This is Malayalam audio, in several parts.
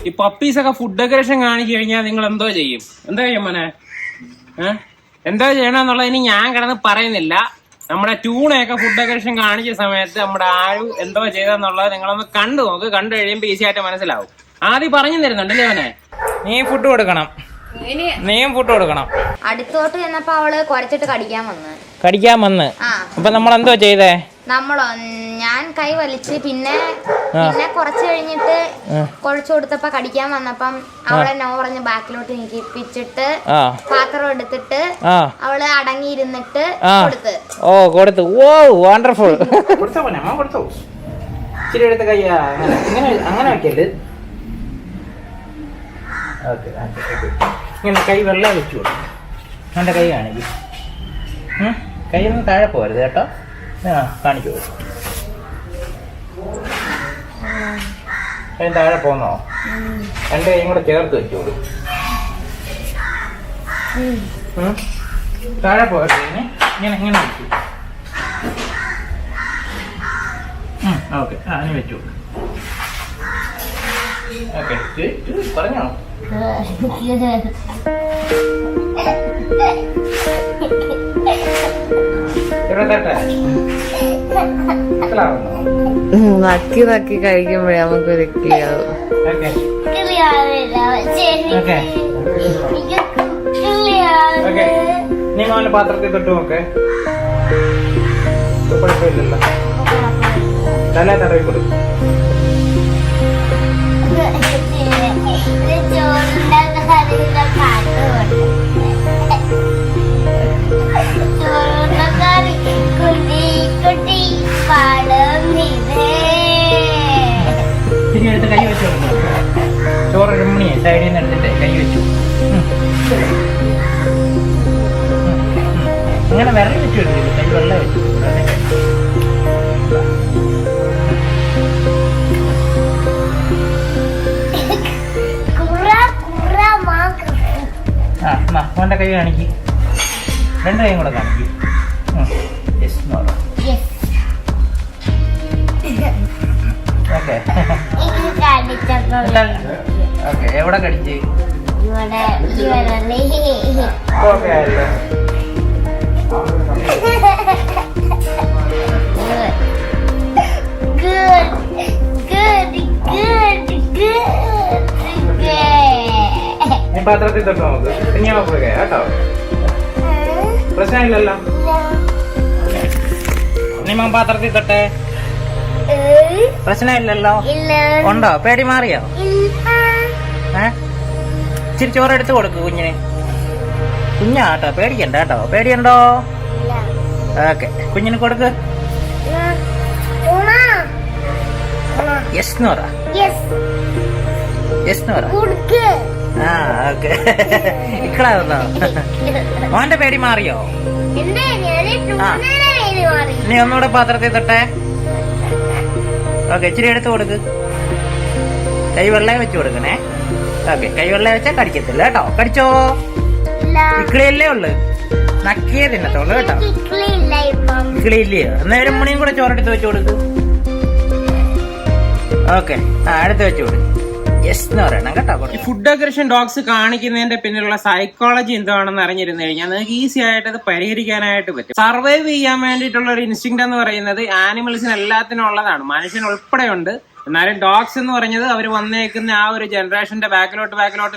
ഈ പപ്പീസൊക്കെ ഫുഡ് ഡെക്കറേഷൻ കാണിച്ചു കഴിഞ്ഞാൽ നിങ്ങൾ എന്തോ ചെയ്യും? എന്താ ചെയ്യും മോനെ? എന്താ ചെയ്യണമെന്നുള്ളതിന് ഞാൻ കിടന്ന് പറയുന്നില്ല. നമ്മുടെ ട്യൂണയൊക്കെ ഫുഡ് ഡെക്കറേഷൻ കാണിച്ച സമയത്ത് നമ്മുടെ ആരും എന്തോ ചെയ്തെന്നുള്ളത് നിങ്ങളൊന്ന് കണ്ടു നോക്ക്. കണ്ടു കഴിയുമ്പോൾ ഈസി ആയിട്ട് മനസ്സിലാവും. ആദ്യം പറഞ്ഞു തരുന്നുണ്ടല്ലേ അവനെ? നീ ഫുഡ് കൊടുക്കണം. നീയും ഫുഡ് കൊടുക്കണം. അടുത്തോട്ട് ചെന്നപ്പോ അവള് കുരച്ചിട്ട് കടിക്കാൻ വന്ന്. അപ്പൊ നമ്മൾ എന്തോ ചെയ്തേ? ഞാൻ കൈ വലിച്ച് പിന്നെ കുറച്ച് കഴിഞ്ഞിട്ട് കുഴച്ചു കൊടുത്തപ്പോ കടിക്കാൻ വന്നപ്പം അവളെ നോ പറഞ്ഞ് ബാക്കിലോട്ട് നീക്കിപ്പിച്ചിട്ട് പാത്രം എടുത്തിട്ട് അവള് അടങ്ങിയിരുന്നിട്ട് കൊടുത്തു. ഓ വണ്ടർഫുൾ. ഇച്ചിരി എടുത്ത് കയ്യാ അങ്ങനെ വെക്കരുത്. ഇങ്ങനെ കൈ വെള്ളം വെച്ചു കൊടുക്കും. എൻ്റെ കൈ കാണിക്കും. കൈയൊന്നും താഴെ പോകരുത് കേട്ടോ. കാണിച്ചു കൊടുക്കും. കൈ താഴെ പോന്നോ? എൻ്റെ കൈയും കൂടെ ചേർത്ത് വെച്ചു കൊടുക്കും. താഴെ പോകരുത്. ഇങ്ങനെ ഇങ്ങനെ വെച്ചു. ഓക്കെ അങ്ങനെ വെച്ചു കൊടുക്കും. ഓക്കെ പറഞ്ഞോ. നക്കി നക്കി കഴിക്കുമ്പോഴേ നമുക്കൊരു കിളിയാവും. നീ മോന്റെ പാത്രത്തിൽ തൊട്ട് നോക്കേ. കുഴപ്പമില്ലല്ലോ. തല തടവി കൊടുക്കും. ഇത്തിരി എടുത്ത് കൈ വെച്ചു കൊടുക്കും. ചോറ് രമണിയെ സൈഡിൽ നിന്ന് എടുത്തിട്ട് കൈ വെച്ചു. അങ്ങനെ വിരൽ വെച്ചു കൊടുക്കില്ല. കൈ വെള്ളം വെച്ചു. മോന്റെ കൈ കാണിക്ക്. രണ്ട് കൈയും കൂടെ കാണിക്കും. Okay okay. എവിടെ കടിച്ച്? ഓക്കെ ആയല്ലോ. നീ പാത്രത്തിൽ തൊട്ട് നോക്ക്. കുഞ്ഞാ പോയി കേട്ടോ. പ്രശ്നമില്ലല്ലോ. നീ പാത്രത്തിൽ തൊട്ടേ. പ്രശ്നമില്ലല്ലോ. ഉണ്ടോ? പേടി മാറിയോ? ഇച്ചിരി ചോറ് എടുത്ത് കൊടുക്ക് കുഞ്ഞിന്. കുഞ്ഞാ കേട്ടോ, പേടിക്കണ്ട കേട്ടോ. പേടിയുണ്ടോ? ഓക്കെ കുഞ്ഞിന് കൊടുക്ക്. യെസ് പറ. യെസ് പറ. ആ ഓക്കെ. ഇക്കളാവുന്നോ? മോന്റെ പേടി മാറിയോ? നീ ഒന്നുകൂടെ പാത്രത്തിൽ തൊട്ടേ. ഓക്കെ ഇച്ചിരി എടുത്ത് കൊടുക്ക്. കൈ വെള്ളം വെച്ച് കൊടുക്കണേ. ഓക്കെ കൈ വെള്ളം വെച്ചാൽ കടിക്കത്തില്ല കേട്ടോ. കടിച്ചോ? ഇക്കിളിയല്ലേ ഉള്ളു. നക്കിയേ തിന്നത്തോളൂ കേട്ടോ. ഇക്കിളിയില്ലയോ? അന്നേരം മുണിയും കൂടെ ചോറെടുത്ത് വെച്ച് കൊടുക്ക്. ഓക്കെ അടുത്ത് വെച്ച് കൊടുക്ക്. യെസ് എന്ന് പറയണം കേട്ടോ. ഈ ഫുഡ് ഡെക്കറേഷൻ ഡോഗ്സ് കാണിക്കുന്നതിന്റെ പിന്നിലുള്ള സൈക്കോളജി എന്താണെന്ന് അറിഞ്ഞിരുന്നു കഴിഞ്ഞാൽ നിങ്ങൾക്ക് ഈസി ആയിട്ട് അത് പരിഹരിക്കാനായിട്ട് പറ്റും. സർവൈവ് ചെയ്യാൻ വേണ്ടിയിട്ടുള്ള ഒരു ഇൻസ്റ്റിങ്ക്ട് എന്ന് പറയുന്നത് ആനിമൽസിന് എല്ലാത്തിനും ഉള്ളതാണ്. മനുഷ്യൻ ഉൾപ്പെടെയുണ്ട്. എന്നാലും ഡോഗ്സ് എന്ന് പറഞ്ഞത് അവർ വന്നേക്കുന്ന ആ ഒരു ജനറേഷന്റെ ബാക്കിലോട്ട്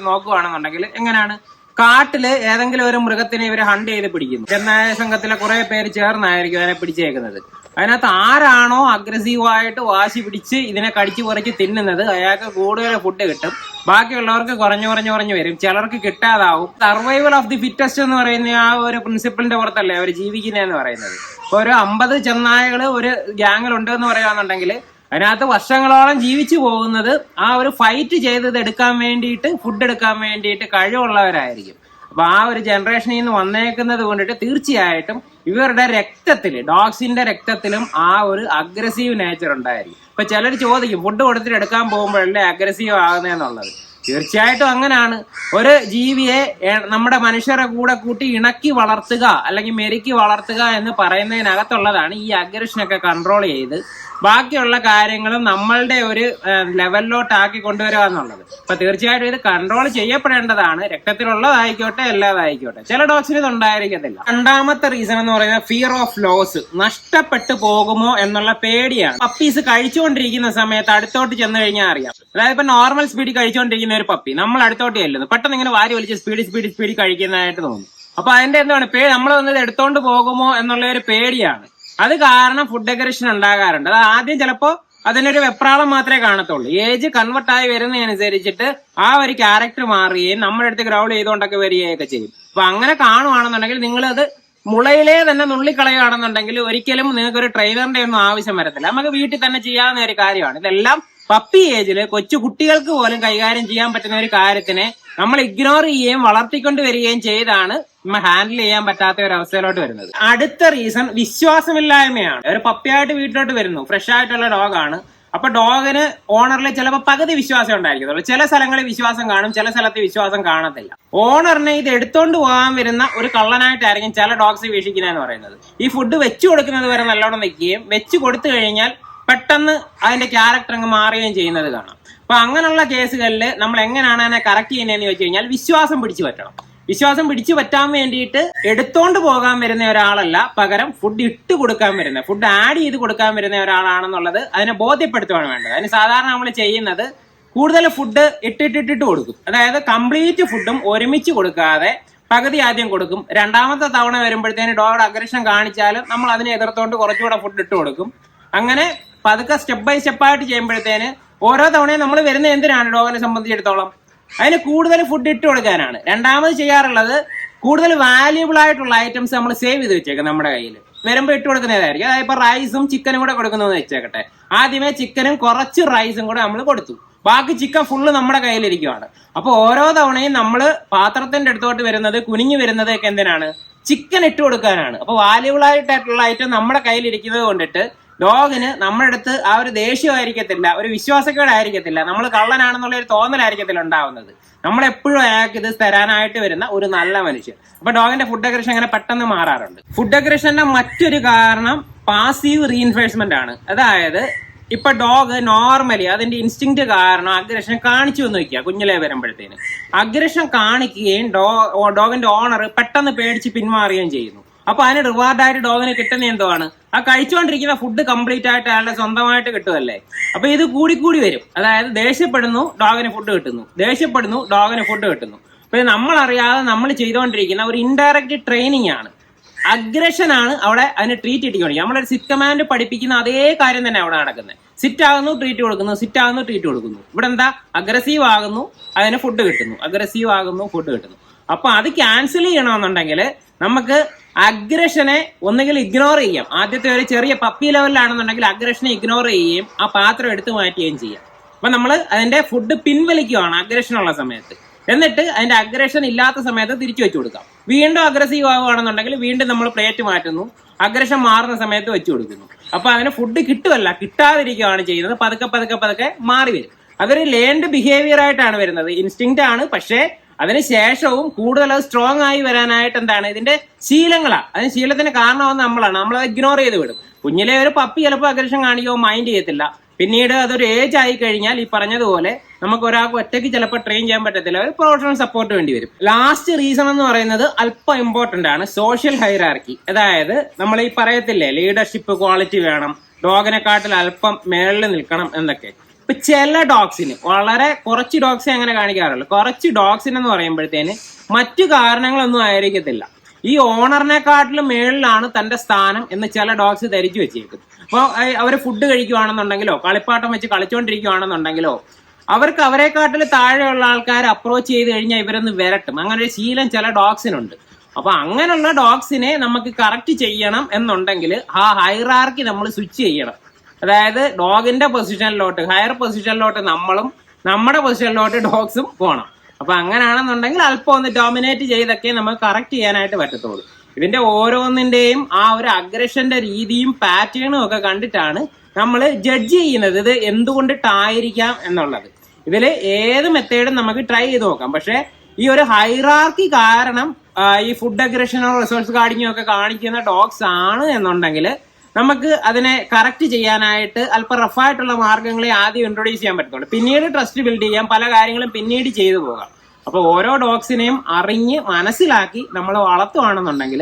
നോക്കുകയാണെന്നുണ്ടെങ്കിൽ എങ്ങനെയാണ്? കാട്ടില് ഏതെങ്കിലും ഒരു മൃഗത്തിനെ ഇവർ ഹണ്ട് ചെയ്ത് പിടിക്കുന്നു. ചെന്നായ സംഘത്തിലെ കുറെ പേര് ചേർന്നായിരിക്കും അതിനെ പിടിച്ചേക്കുന്നത്. അതിനകത്ത് ആരാണോ അഗ്രസീവായിട്ട് വാശി പിടിച്ച് ഇതിനെ കടിച്ചു കുറച്ച് തിന്നുന്നത് അയാൾക്ക് കൂടുതൽ ഫുഡ് കിട്ടും. ബാക്കിയുള്ളവർക്ക് കുറഞ്ഞു വരും. ചിലർക്ക് കിട്ടാതാവും. സർവൈവൽ ഓഫ് ദി ഫിറ്റസ്റ്റ് എന്ന് പറയുന്ന ആ ഒരു പ്രിൻസിപ്പിളിന്റെ പുറത്തല്ലേ അവർ ജീവിക്കുന്നതെന്ന് പറയുന്നത്. ഇപ്പൊ ഒരു 50 ചെന്നായകള് ഒരു ഗ്യാങ്ങിലുണ്ട് എന്ന് പറയുകയാണെന്നുണ്ടെങ്കിൽ അതിനകത്ത് വർഷങ്ങളോളം ജീവിച്ചു പോകുന്നത് ആ ഒരു ഫൈറ്റ് ചെയ്തത് എടുക്കാൻ വേണ്ടിയിട്ട്, ഫുഡ് എടുക്കാൻ വേണ്ടിയിട്ട് കഴിവുള്ളവരായിരിക്കും. അപ്പൊ ആ ഒരു ജനറേഷനിൽ നിന്ന് വന്നേക്കുന്നത് കൊണ്ടിട്ട് തീർച്ചയായിട്ടും ഇവരുടെ രക്തത്തിൽ, ഡോഗ്സിന്റെ രക്തത്തിലും ആ ഒരു അഗ്രസീവ് നേച്ചർ ഉണ്ടായിരിക്കും. ഇപ്പൊ ചിലർ ചോദിക്കും ഫുഡ് കൊടുത്തിട്ട് എടുക്കാൻ പോകുമ്പോഴല്ലേ അഗ്രസീവ് ആകുന്നതെന്നുള്ളത്. തീർച്ചയായിട്ടും അങ്ങനെയാണ്. ഒരു ജീവിയെ നമ്മുടെ മനുഷ്യരെ കൂടെ കൂട്ടി ഇണക്കി വളർത്തുക അല്ലെങ്കിൽ മെരുക്കി വളർത്തുക എന്ന് പറയുന്നതിനകത്തുള്ളതാണ് ഈ അഗ്രഷനൊക്കെ കൺട്രോൾ ചെയ്ത് ബാക്കിയുള്ള കാര്യങ്ങളും നമ്മളുടെ ഒരു ലെവലിലോട്ട് ആക്കി കൊണ്ടുവരിക എന്നുള്ളത്. അപ്പൊ തീർച്ചയായിട്ടും ഇത് കൺട്രോൾ ചെയ്യപ്പെടേണ്ടതാണ്. രക്തത്തിലുള്ളതായിക്കോട്ടെ എല്ലാതായിക്കോട്ടെ. ചില ഡോഗ്സിന് ഇത് ഉണ്ടായിരിക്കത്തില്ല. രണ്ടാമത്തെ റീസൺ എന്ന് പറയുന്നത് ഫിയർ ഓഫ് ലോസ്, നഷ്ടപ്പെട്ടു പോകുമോ എന്നുള്ള പേടിയാണ്. പപ്പീസ് കഴിച്ചുകൊണ്ടിരിക്കുന്ന സമയത്ത് അടുത്തോട്ട് ചെന്ന് കഴിഞ്ഞാൽ അറിയാം. അതായത് ഇപ്പൊ നോർമൽ സ്പീഡിൽ കഴിച്ചുകൊണ്ടിരിക്കുന്ന ഒരു പപ്പി നമ്മൾ അടുത്തോട്ട് ചെല്ലുന്നു, പെട്ടെന്ന് ഇങ്ങനെ വാരി വലിച്ച് സ്പീഡിൽ കഴിക്കുന്നതായിട്ട് തോന്നും. അപ്പൊ അതിന്റെ എന്താണ് നമ്മൾ വന്നത് എടുത്തോണ്ട് പോകുമോ എന്നുള്ള ഒരു പേടിയാണ്. അത് കാരണം ഫുഡ് അഗ്രഷൻ ഉണ്ടാകാറുണ്ട്. അത് ആദ്യം ചിലപ്പോ അതിനൊരു വെപ്രാളം മാത്രമേ കാണത്തുള്ളൂ. ഏജ് കൺവേർട്ടായി വരുന്നതനുസരിച്ചിട്ട് ആ ഒരു ക്യാരക്ടർ മാറുകയും നമ്മുടെ അടുത്ത് ഗ്രൗൾ ചെയ്തുകൊണ്ടൊക്കെ വരികയൊക്കെ ചെയ്യും. അപ്പൊ അങ്ങനെ കാണുവാണെന്നുണ്ടെങ്കിൽ നിങ്ങളത് മുളയിലേ തന്നെ നുള്ളിക്കളയുകയാണെന്നുണ്ടെങ്കിൽ ഒരിക്കലും നിങ്ങൾക്ക് ഒരു ട്രെയിനറിന്റെ ഒന്നും ആവശ്യം വരത്തില്ല. നമുക്ക് വീട്ടിൽ തന്നെ ചെയ്യാവുന്ന ഒരു കാര്യമാണ്. ഇതെല്ലാം പപ്പി ഏജില് കൊച്ചു കുട്ടികൾക്ക് പോലും കൈകാര്യം ചെയ്യാൻ പറ്റുന്ന ഒരു കാര്യത്തിനെ നമ്മൾ ഇഗ്നോർ ചെയ്യുകയും വളർത്തിക്കൊണ്ട് വരികയും ചെയ്താണ് നമ്മൾ ഹാൻഡിൽ ചെയ്യാൻ പറ്റാത്ത ഒരു അവസ്ഥയിലോട്ട് വരുന്നത്. അടുത്ത റീസൺ വിശ്വാസമില്ലായ്മയാണ്. ഒരു പപ്പിയായിട്ട് വീട്ടിലോട്ട് വരുന്നു, ഫ്രഷ് ആയിട്ടുള്ള ഡോഗാണ്. അപ്പൊ ഡോഗിന് ഓണറിൽ ചിലപ്പോൾ പകുതി വിശ്വാസം ഉണ്ടായിരിക്കത്തുള്ളൂ. ചില സ്ഥലങ്ങളിൽ വിശ്വാസം കാണും, ചില സ്ഥലത്ത് വിശ്വാസം കാണത്തില്ല. ഓണറിനെ ഇത് എടുത്തോണ്ട് പോകാൻ വരുന്ന ഒരു കള്ളനായിട്ടായിരിക്കും ചില ഡോഗ്സ് വീക്ഷിക്കുന്നതെന്ന് പറയുന്നത്. ഈ ഫുഡ് വെച്ചു കൊടുക്കുന്നത് വരെ നല്ലോണം നിൽക്കുകയും വെച്ചു കൊടുത്തു കഴിഞ്ഞാൽ പെട്ടെന്ന് അതിന്റെ ക്യാരക്ടർ അങ്ങ് മാറുകയും ചെയ്യുന്നത് കാണാം. അപ്പൊ അങ്ങനെയുള്ള കേസുകളിൽ നമ്മൾ എങ്ങനെയാണ് അതിനെ കറക്റ്റ് ചെയ്യുന്നതെന്ന് ചോദിച്ചു കഴിഞ്ഞാൽ വിശ്വാസം പിടിച്ചു പറ്റണം. വിശ്വാസം പിടിച്ചു പറ്റാൻ വേണ്ടിയിട്ട് എടുത്തോണ്ട് പോകാൻ വരുന്ന ഒരാളല്ല, പകരം ഫുഡ് ഇട്ട് കൊടുക്കാൻ വരുന്ന, ഫുഡ് ആഡ് ചെയ്ത് കൊടുക്കാൻ വരുന്ന ഒരാളാണെന്നുള്ളത് അതിനെ ബോധ്യപ്പെടുത്തുകയാണ് വേണ്ടത്. അതിന് സാധാരണ നമ്മൾ ചെയ്യുന്നത് കൂടുതൽ ഫുഡ് ഇട്ടിട്ട് കൊടുക്കും. അതായത് കംപ്ലീറ്റ് ഫുഡും ഒരുമിച്ച് കൊടുക്കാതെ പകുതി ആദ്യം കൊടുക്കും. രണ്ടാമത്തെ തവണ വരുമ്പോഴത്തേന് ഡോഗ് അഗ്രഷൻ കാണിച്ചാലും നമ്മൾ അതിനെ എതിർത്തോണ്ട് കുറച്ചുകൂടെ ഫുഡ് ഇട്ട് കൊടുക്കും. അങ്ങനെ പതുക്കെ സ്റ്റെപ്പ് ബൈ സ്റ്റെപ്പായിട്ട് ചെയ്യുമ്പോഴത്തേന് ഓരോ തവണയും നമ്മൾ വരുന്ന എന്തിനാണ് ഡോഗിനെ സംബന്ധിച്ചിടത്തോളം അതിന് കൂടുതൽ ഫുഡ് ഇട്ട് കൊടുക്കാനാണ്. രണ്ടാമത് ചെയ്യാറുള്ളത് കൂടുതൽ വാല്യൂബിൾ ആയിട്ടുള്ള ഐറ്റംസ് നമ്മൾ സേവ് ചെയ്ത് വെച്ചേക്കാം നമ്മുടെ കയ്യിൽ. വരുമ്പോൾ ഇട്ട് കൊടുക്കുന്നതായിരിക്കും. അതായത് ഇപ്പൊ റൈസും ചിക്കനും കൂടെ കൊടുക്കുന്നതെന്ന് വെച്ചേക്കട്ടെ. ആദ്യമേ ചിക്കനും കുറച്ച് റൈസും കൂടെ നമ്മൾ കൊടുത്തു, ബാക്കി ചിക്കൻ ഫുള്ള് നമ്മുടെ കയ്യിലിരിക്കുവാണ്. അപ്പൊ ഓരോ തവണയും നമ്മൾ പാത്രത്തിന്റെ അടുത്തോട്ട് വരുന്നത് കുനിഞ്ഞു വരുന്നതൊക്കെ എന്തിനാണ്? ചിക്കൻ ഇട്ട് കൊടുക്കാനാണ്. അപ്പൊ വാല്യൂബിൾ ആയിട്ടുള്ള ഐറ്റം നമ്മുടെ കയ്യിലിരിക്കുന്നത് കൊണ്ടിട്ട് ഡോഗിന് നമ്മുടെ അടുത്ത് ആ ഒരു ദേഷ്യമായിരിക്കത്തില്ല, ഒരു വിശ്വാസക്കേടായിരിക്കത്തില്ല, നമ്മൾ കള്ളനാണെന്നുള്ള ഒരു തോന്നലായിരിക്കത്തില്ല ഉണ്ടാവുന്നത്. നമ്മളെപ്പോഴും അയാൾക്ക് ഇത് തരാനായിട്ട് വരുന്ന ഒരു നല്ല മനുഷ്യൻ. അപ്പൊ ഡോഗിന്റെ ഫുഡ് അഗ്രഷൻ അങ്ങനെ പെട്ടെന്ന് മാറാറുണ്ട്. ഫുഡ് അഗ്രഷന്റെ മറ്റൊരു കാരണം പാസീവ് റീഇൻഫോഴ്സ്മെന്റ് ആണ്. അതായത് ഇപ്പൊ ഡോഗ് നോർമലി അതിന്റെ ഇൻസ്റ്റിങ്ക്റ്റ് കാരണം അഗ്രഷൻ കാണിച്ചു എന്ന് വെക്കുക. കുഞ്ഞിലേ വരുമ്പോഴത്തേന് അഗ്രഷൻ കാണിക്കുകയും ഡോഗിന്റെ ഓണർ പെട്ടെന്ന് പേടിച്ച് പിന്മാറുകയും ചെയ്യുന്നു. അപ്പൊ അതിന് റിവാർഡായിട്ട് ഡോഗിന് കിട്ടുന്ന എന്തുവാണ്? ആ കഴിച്ചുകൊണ്ടിരിക്കുന്ന ഫുഡ് കംപ്ലീറ്റ് ആയിട്ട് അയാളുടെ സ്വന്തമായിട്ട് കിട്ടുമല്ലേ. അപ്പൊ ഇത് കൂടി വരും. അതായത് ദേഷ്യപ്പെടുന്നു, ഡോഗിന് ഫുഡ് കിട്ടുന്നു, ദേഷ്യപ്പെടുന്നു, ഡോഗിന് ഫുഡ് കിട്ടുന്നു. അപ്പൊ ഇത് നമ്മളറിയാതെ നമ്മൾ ചെയ്തുകൊണ്ടിരിക്കുന്ന ഒരു ഇൻഡയറക്റ്റ് ട്രെയിനിങ് ആണ്. അഗ്രഷൻ ആണ് അവിടെ അതിന് ട്രീറ്റ് ഇട്ടിക്കൊണ്ടിരിക്കുക. നമ്മളൊരു സിറ്റ് കമാൻഡ് പഠിപ്പിക്കുന്ന അതേ കാര്യം തന്നെ അവിടെ നടക്കുന്നത്. സിറ്റ് ആകുന്നു, ട്രീറ്റ് കൊടുക്കുന്നു, സിറ്റ് ആകുന്നു, ട്രീറ്റ് കൊടുക്കുന്നു. ഇവിടെ എന്താ? അഗ്രസീവ് ആകുന്നു, അതിന് ഫുഡ് കിട്ടുന്നു, അഗ്രസീവ് ആകുന്നു, ഫുഡ് കിട്ടുന്നു. അപ്പൊ അത് ക്യാൻസൽ ചെയ്യണമെന്നുണ്ടെങ്കിൽ നമുക്ക് അഗ്രഷനെ ഒന്നുകിൽ ഇഗ്നോർ ചെയ്യാം. ആദ്യത്തെ ഒരു ചെറിയ പപ്പി ലെവലിലാണെന്നുണ്ടെങ്കിൽ അഗ്രഷനെ ഇഗ്നോർ ചെയ്യുകയും ആ പാത്രം എടുത്ത് മാറ്റുകയും ചെയ്യാം. അപ്പൊ നമ്മൾ അതിന്റെ ഫുഡ് പിൻവലിക്കുകയാണ് അഗ്രഷൻ ഉള്ള സമയത്ത്. എന്നിട്ട് അതിന്റെ അഗ്രഷൻ ഇല്ലാത്ത സമയത്ത് തിരിച്ചു വെച്ചു കൊടുക്കാം. വീണ്ടും അഗ്രസീവ് ആവുകയാണെന്നുണ്ടെങ്കിൽ വീണ്ടും നമ്മൾ പ്ലേറ്റ് മാറ്റുന്നു, അഗ്രഷൻ മാറുന്ന സമയത്ത് വെച്ചു കൊടുക്കുന്നു. അപ്പൊ അതിന് ഫുഡ് കിട്ടുമല്ല, കിട്ടാതിരിക്കുകയാണ് ചെയ്യുന്നത്. പതുക്കെ മാറി വരും. അതൊരു ലേൺഡ് ബിഹേവിയർ ആയിട്ടാണ് വരുന്നത്. ഇൻസ്റ്റിങ്ക്റ്റ് ആണ്. പക്ഷേ അതിനുശേഷവും കൂടുതൽ അത് സ്ട്രോങ് ആയി വരാനായിട്ട് എന്താണ് ഇതിന്റെ ശീലങ്ങളാണ്. അതിന് ശീലത്തിന് കാരണമാവുന്ന നമ്മളത് ഇഗ്നോർ ചെയ്ത് വിടും. കുഞ്ഞിലെ ഒരു പപ്പി ചിലപ്പോൾ അഗ്രഷൻ കാണിക്കുമോ മൈൻഡ് ചെയ്യത്തില്ല. പിന്നീട് അതൊരു ഏജ് ആയി കഴിഞ്ഞാൽ ഈ പറഞ്ഞതുപോലെ നമുക്ക് ഒരാൾക്ക് ഒറ്റയ്ക്ക് ചിലപ്പോൾ ട്രെയിൻ ചെയ്യാൻ പറ്റത്തില്ല, ഒരു പ്രൊഫഷണൽ സപ്പോർട്ട് വേണ്ടി വരും. ലാസ്റ്റ് റീസൺ എന്ന് പറയുന്നത് അല്പം ഇമ്പോർട്ടന്റ് ആണ്, സോഷ്യൽ ഹൈറാർക്കി. അതായത് നമ്മൾ ഈ പറയത്തില്ലേ ലീഡർഷിപ്പ് ക്വാളിറ്റി വേണം, ഡോഗിനെക്കാട്ടിൽ അല്പം മേളിൽ നിൽക്കണം എന്നൊക്കെ. ഇപ്പൊ ചില ഡോഗ്സിന്, വളരെ കുറച്ച് ഡോഗ്സെ അങ്ങനെ കാണിക്കാറുള്ളൂ. കുറച്ച് ഡോഗ്സിന് എന്ന് പറയുമ്പോഴത്തേന് മറ്റു കാരണങ്ങളൊന്നും ആയിരിക്കത്തില്ല, ഈ ഓണറിനെക്കാട്ടിലും മേളിലാണ് തന്റെ സ്ഥാനം എന്ന് ചില ഡോഗ്സ് ധരിച്ചു വെച്ചേക്കും. അപ്പോൾ അവർ ഫുഡ് കഴിക്കുവാണെന്നുണ്ടെങ്കിലോ കളിപ്പാട്ടം വെച്ച് കളിച്ചുകൊണ്ടിരിക്കുവാണെന്നുണ്ടെങ്കിലോ അവർക്ക് അവരെക്കാട്ടിൽ താഴെയുള്ള ആൾക്കാർ അപ്രോച്ച് ചെയ്ത് കഴിഞ്ഞാൽ ഇവരൊന്ന് വിരട്ടും. അങ്ങനെ ഒരു ശീലം ചില ഡോഗ്സിനുണ്ട്. അപ്പൊ അങ്ങനെയുള്ള ഡോഗ്സിനെ നമുക്ക് കറക്റ്റ് ചെയ്യണം എന്നുണ്ടെങ്കിൽ ആ ഹൈറാർക്കി നമ്മൾ സ്വിച്ച് ചെയ്യണം. അതായത് ഡോഗിന്റെ പൊസിഷനിലോട്ട്, ഹയർ പൊസിഷനിലോട്ട് നമ്മളും നമ്മുടെ പൊസിഷനിലോട്ട് ഡോഗ്സും പോകണം. അപ്പൊ അങ്ങനെയാണെന്നുണ്ടെങ്കിൽ അല്പം ഒന്ന് ഡോമിനേറ്റ് ചെയ്തൊക്കെ നമുക്ക് കറക്റ്റ് ചെയ്യാനായിട്ട് പറ്റത്തുള്ളൂ. ഇതിന്റെ ഓരോന്നിന്റെയും ആ ഒരു അഗ്രഷന്റെ രീതിയും പാറ്റേണും ഒക്കെ കണ്ടിട്ടാണ് നമ്മൾ ജഡ്ജ് ചെയ്യുന്നത് ഇത് എന്തുകൊണ്ടിട്ടായിരിക്കാം എന്നുള്ളത്. ഇതിൽ ഏത് മെത്തേഡും നമുക്ക് ട്രൈ ചെയ്ത് നോക്കാം. പക്ഷെ ഈ ഒരു ഹൈറാർക്കി കാരണം ഈ ഫുഡ് അഗ്രഷനോ റിസോഴ്സ് ഗാർഡിങ്ങോ ഒക്കെ കാണിക്കുന്ന ഡോഗ്സ് ആണ് എന്നുണ്ടെങ്കിൽ നമുക്ക് അതിനെ കറക്റ്റ് ചെയ്യാനായിട്ട് അല്പം റഫായിട്ടുള്ള മാർഗ്ഗങ്ങളെ ആദ്യം ഇൻട്രൊഡ്യൂസ് ചെയ്യാൻ പറ്റത്തുള്ളൂ. പിന്നീട് ട്രസ്റ്റ് ബിൽഡ് ചെയ്യാൻ പല കാര്യങ്ങളും പിന്നീട് ചെയ്തു പോകാം. അപ്പൊ ഓരോ ഡോഗ്സിനെയും അറിഞ്ഞ് മനസ്സിലാക്കി നമ്മൾ വളർത്തുകയാണെന്നുണ്ടെങ്കിൽ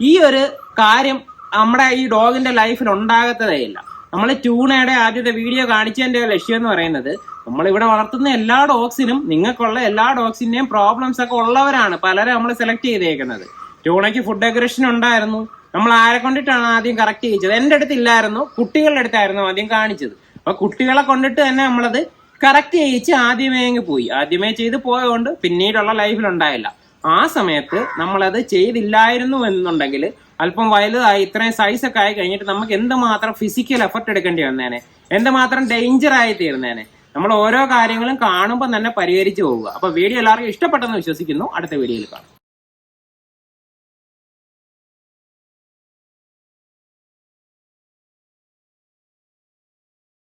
ഈ ഒരു കാര്യം നമ്മുടെ ഈ ഡോഗിന്റെ ലൈഫിൽ ഉണ്ടാകത്തതേ ഇല്ല. നമ്മൾ ട്യൂണയുടെ ആദ്യത്തെ വീഡിയോ കാണിച്ചതിന്റെ ലക്ഷ്യം എന്ന് പറയുന്നത് നമ്മളിവിടെ വളർത്തുന്ന എല്ലാ ഡോഗ്സിനും നിങ്ങൾക്കുള്ള എല്ലാ ഡോഗ്സിന്റെയും പ്രോബ്ലംസ് ഒക്കെ ഉള്ളവരാണ് പലരെ നമ്മൾ സെലക്ട് ചെയ്തേക്കുന്നത്. ട്യൂണയ്ക്ക് ഫുഡ് അഗ്രഷൻ ഉണ്ടായിരുന്നു. നമ്മൾ ആരെ കൊണ്ടിട്ടാണ് ആദ്യം കറക്റ്റ് ചെയ്യിച്ചത്? എൻ്റെ അടുത്ത് ഇല്ലായിരുന്നു, കുട്ടികളുടെ അടുത്തായിരുന്നു ആദ്യം കാണിച്ചത്. അപ്പൊ കുട്ടികളെ കൊണ്ടിട്ട് തന്നെ നമ്മളത് കറക്റ്റ് ചെയ്യിച്ച് ആദ്യമേ ചെയ്ത് പോയതുകൊണ്ട് പിന്നീടുള്ള ലൈഫിലുണ്ടായില്ല. ആ സമയത്ത് നമ്മളത് ചെയ്തില്ലായിരുന്നു എന്നുണ്ടെങ്കിൽ അല്പം വലുതായി ഇത്രയും സൈസ് ഒക്കെ ആയി കഴിഞ്ഞിട്ട് നമുക്ക് എന്തുമാത്രം ഫിസിക്കൽ എഫർട്ട് എടുക്കേണ്ടി വന്നേനെ, എന്തുമാത്രം ഡേഞ്ചർ ആയി തീർന്നേനെ. നമ്മൾ ഓരോ കാര്യങ്ങളും കാണുമ്പോൾ തന്നെ പരിഹരിച്ചു പോവുക. അപ്പൊ വീഡിയോ എല്ലാവർക്കും ഇഷ്ടപ്പെട്ടെന്ന് വിശ്വസിക്കുന്നു. അടുത്ത വീഡിയോയിൽ കാണാം.